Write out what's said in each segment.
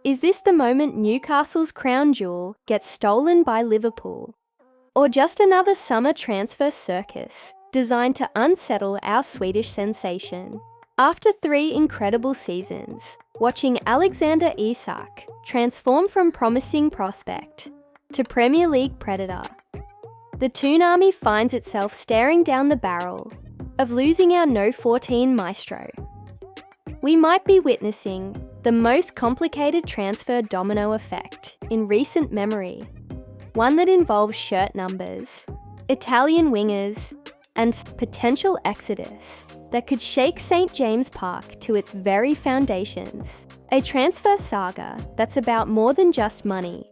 Is this the moment Newcastle's crown jewel gets stolen by Liverpool? Or just another summer transfer circus designed to unsettle our Swedish sensation? After 3 incredible seasons, watching Alexander Isak transform from promising prospect to Premier League predator, the Toon army finds itself staring down the barrel of losing our No 14 maestro. We might be witnessing the most complicated transfer domino effect in recent memory, one that involves shirt numbers, Italian wingers, and potential exodus that could shake St. James Park to its very foundations. A transfer saga that's about more than just money.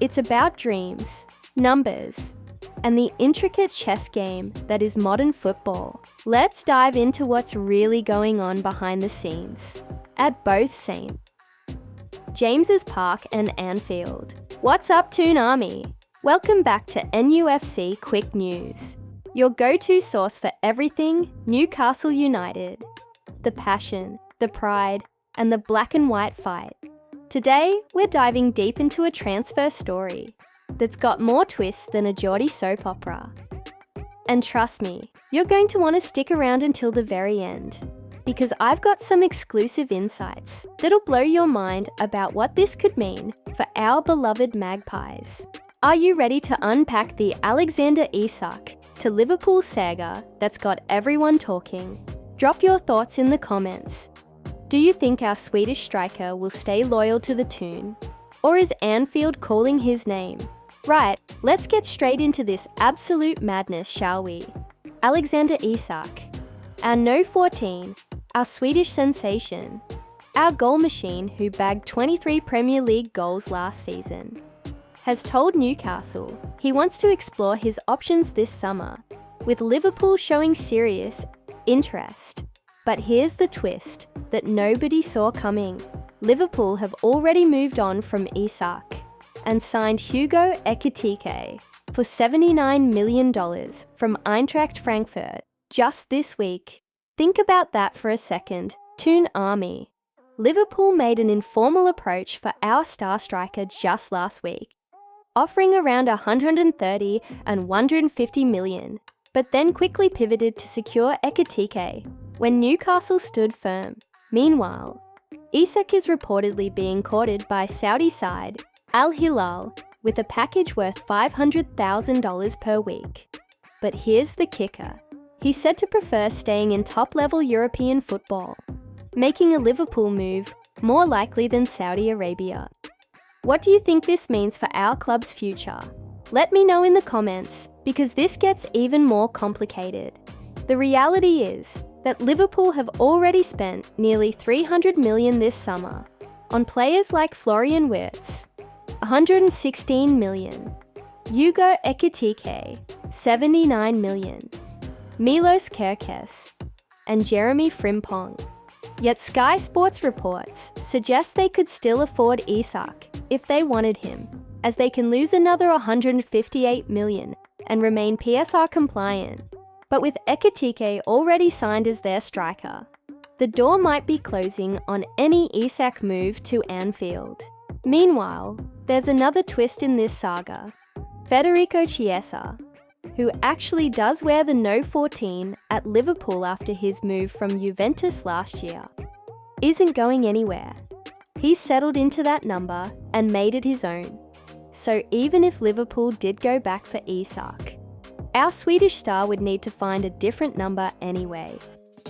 It's about dreams, numbers, and the intricate chess game that is modern football. Let's dive into what's really going on behind the scenes at both St. James's Park and Anfield. What's up, Toon Army? Welcome back to NUFC Quick News, your go-to source for everything Newcastle United. The passion, the pride, and the black and white fight. Today, we're diving deep into a transfer story that's got more twists than a Geordie soap opera. And trust me, you're going to want to stick around until the very end, because I've got some exclusive insights that'll blow your mind about what this could mean for our beloved Magpies. Are you ready to unpack the Alexander Isak to Liverpool saga that's got everyone talking? Drop your thoughts in the comments. Do you think our Swedish striker will stay loyal to the Toon? Or is Anfield calling his name? Right, let's get straight into this absolute madness, shall we? Alexander Isak, our No 14, our Swedish sensation, our goal machine who bagged 23 Premier League goals last season, has told Newcastle he wants to explore his options this summer, with Liverpool showing serious interest. But here's the twist that nobody saw coming. Liverpool have already moved on from Isak and signed Hugo Ekitike for $79 million from Eintracht Frankfurt just this week. Think about that for a second, Toon Army. Liverpool made an informal approach for our star striker just last week, offering around 130 and 150 million, but then quickly pivoted to secure Ekitike when Newcastle stood firm. Meanwhile, Isak is reportedly being courted by Saudi side Al-Hilal with a package worth $500,000 per week. But here's the kicker. He's said to prefer staying in top-level European football, making a Liverpool move more likely than Saudi Arabia. What do you think this means for our club's future? Let me know in the comments, because this gets even more complicated. The reality is that Liverpool have already spent nearly $300 million this summer on players like Florian Wirtz, $116 million, Hugo Ekitike, $79 million, Milos Kerkez, and Jeremy Frimpong. Yet Sky Sports reports suggest they could still afford Isak if they wanted him, as they can lose another $158 million and remain PSR compliant. But with Ekitike already signed as their striker, the door might be closing on any Isak move to Anfield. Meanwhile, there's another twist in this saga. Federico Chiesa, who actually does wear the No 14 at Liverpool after his move from Juventus last year, isn't going anywhere. He's settled into that number and made it his own. So even if Liverpool did go back for Isak, our Swedish star would need to find a different number anyway.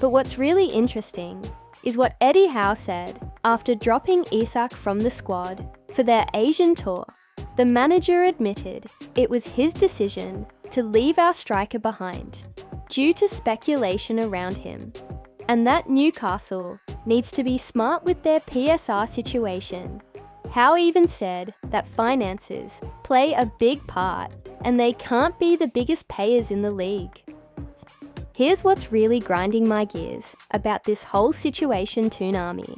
But what's really interesting is what Eddie Howe said after dropping Isak from the squad for their Asian tour. The manager admitted it was his decision to leave our striker behind due to speculation around him, and that Newcastle needs to be smart with their PSR situation. Howe even said that finances play a big part and they can't be the biggest payers in the league. Here's what's really grinding my gears about this whole situation, Toon Army.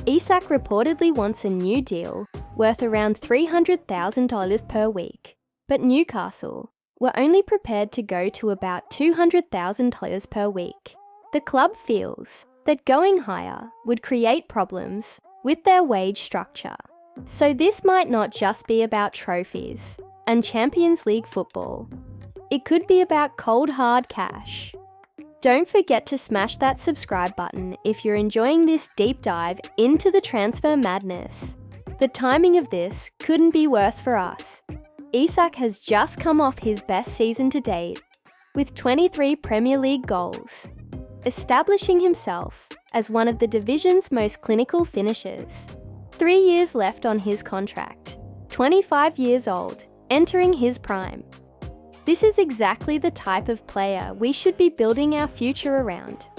Isak reportedly wants a new deal worth around $300,000 per week, but Newcastle were only prepared to go to about $200,000 per week. The club feels that going higher would create problems with their wage structure. So this might not just be about trophies and Champions League football. It could be about cold hard cash. Don't forget to smash that subscribe button if you're enjoying this deep dive into the transfer madness. The timing of this couldn't be worse for us. Isak has just come off his best season to date with 23 Premier League goals, establishing himself as one of the division's most clinical finishers. 3 years left on his contract, 25 years old, entering his prime. This is exactly the type of player we should be building our future around,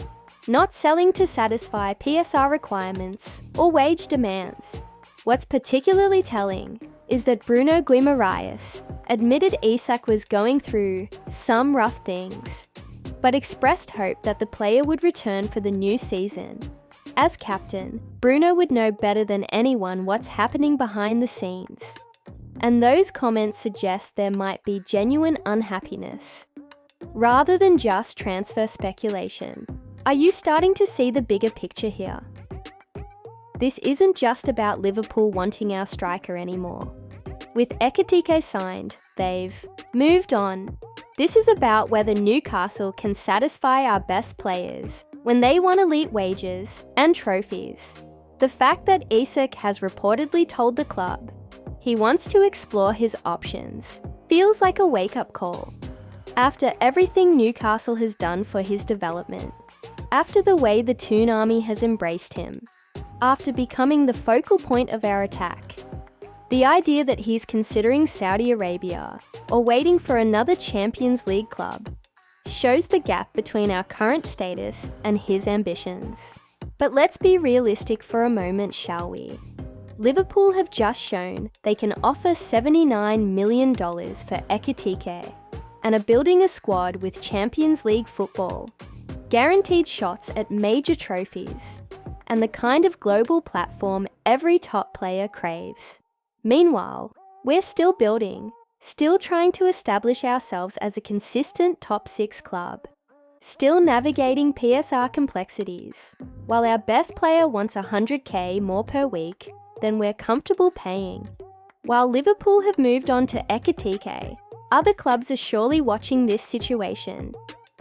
not selling to satisfy PSR requirements or wage demands. What's particularly telling is that Bruno Guimaraes admitted Isak was going through some rough things, but expressed hope that the player would return for the new season. As captain, Bruno would know better than anyone what's happening behind the scenes. And those comments suggest there might be genuine unhappiness, rather than just transfer speculation. Are you starting to see the bigger picture here? This isn't just about Liverpool wanting our striker anymore. With Ekitike signed, they've moved on. This is about whether Newcastle can satisfy our best players when they want elite wages and trophies. The fact that Isak has reportedly told the club he wants to explore his options feels like a wake-up call. After everything Newcastle has done for his development, after the way the Toon army has embraced him, after becoming the focal point of our attack, the idea that he's considering Saudi Arabia or waiting for another Champions League club shows the gap between our current status and his ambitions. But let's be realistic for a moment, shall we? Liverpool have just shown they can offer $79 million for Ekitike and are building a squad with Champions League football, guaranteed shots at major trophies, and the kind of global platform every top player craves. Meanwhile, we're still building, still trying to establish ourselves as a consistent top 6 club, still navigating PSR complexities, while our best player wants $100K more per week than we're comfortable paying. While Liverpool have moved on to Ekitike, other clubs are surely watching this situation.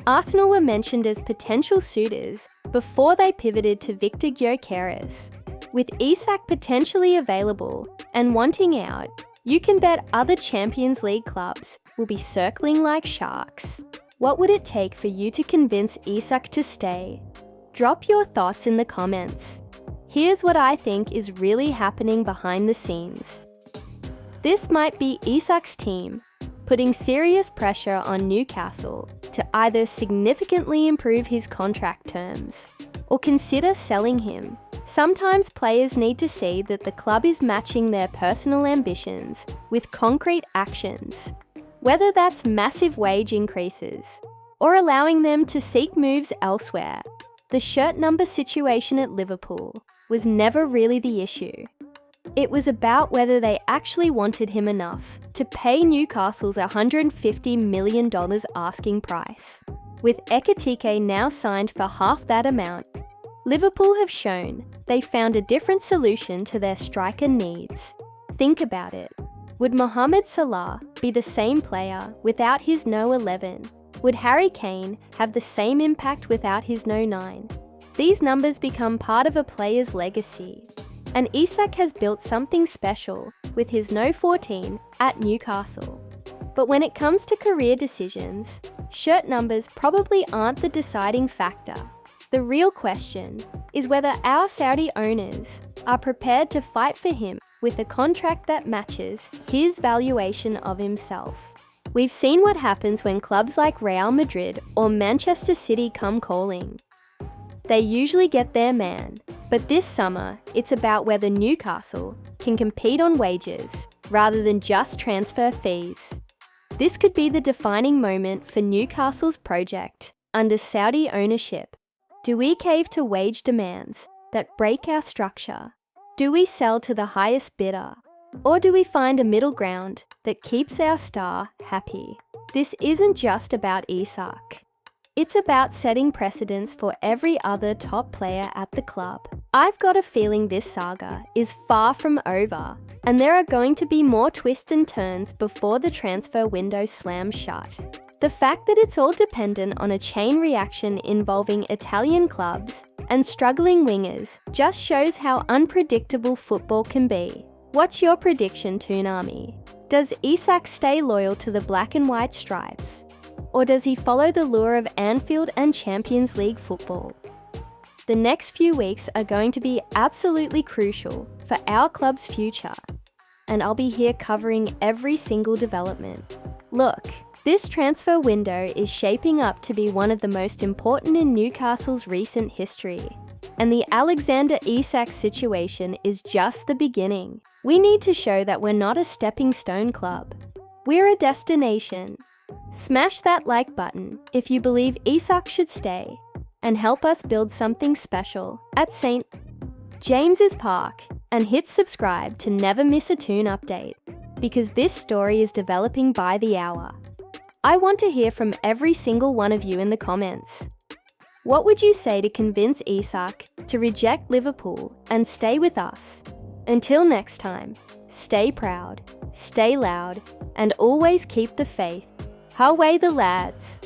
Arsenal were mentioned as potential suitors before they pivoted to Victor Gyökeres. With Isak potentially available and wanting out, you can bet other Champions League clubs will be circling like sharks. What would it take for you to convince Isak to stay? Drop your thoughts in the comments. Here's what I think is really happening behind the scenes. This might be Isak's team putting serious pressure on Newcastle to either significantly improve his contract terms or consider selling him. Sometimes players need to see that the club is matching their personal ambitions with concrete actions, whether that's massive wage increases or allowing them to seek moves elsewhere. The shirt number situation at Liverpool was never really the issue. It was about whether they actually wanted him enough to pay Newcastle's $150 million asking price. With Ekitike now signed for half that amount, Liverpool have shown they found a different solution to their striker needs. Think about it. Would Mohamed Salah be the same player without his No 11? Would Harry Kane have the same impact without his No 9? These numbers become part of a player's legacy, and Isak has built something special with his No 14 at Newcastle. But when it comes to career decisions, shirt numbers probably aren't the deciding factor. The real question is whether our Saudi owners are prepared to fight for him with a contract that matches his valuation of himself. We've seen what happens when clubs like Real Madrid or Manchester City come calling. They usually get their man, but this summer it's about whether Newcastle can compete on wages rather than just transfer fees. This could be the defining moment for Newcastle's project under Saudi ownership. Do we cave to wage demands that break our structure? Do we sell to the highest bidder? Or do we find a middle ground that keeps our star happy? This isn't just about Isak. It's about setting precedents for every other top player at the club. I've got a feeling this saga is far from over, and there are going to be more twists and turns before the transfer window slams shut. The fact that it's all dependent on a chain reaction involving Italian clubs and struggling wingers just shows how unpredictable football can be. What's your prediction, Toon Army? Does Isak stay loyal to the black and white stripes? Or does he follow the lure of Anfield and Champions League football? The next few weeks are going to be absolutely crucial for our club's future, and I'll be here covering every single development. Look, this transfer window is shaping up to be one of the most important in Newcastle's recent history, and the Alexander Isak situation is just the beginning. We need to show that we're not a stepping stone club. We're a destination. Smash that like button if you believe Isak should stay, and help us build something special at St. James's Park, and hit subscribe to never miss a Toon update, because this story is developing by the hour. I want to hear from every single one of you in the comments. What would you say to convince Isak to reject Liverpool and stay with us? Until next time, stay proud, stay loud, and always keep the faith. Away the lads!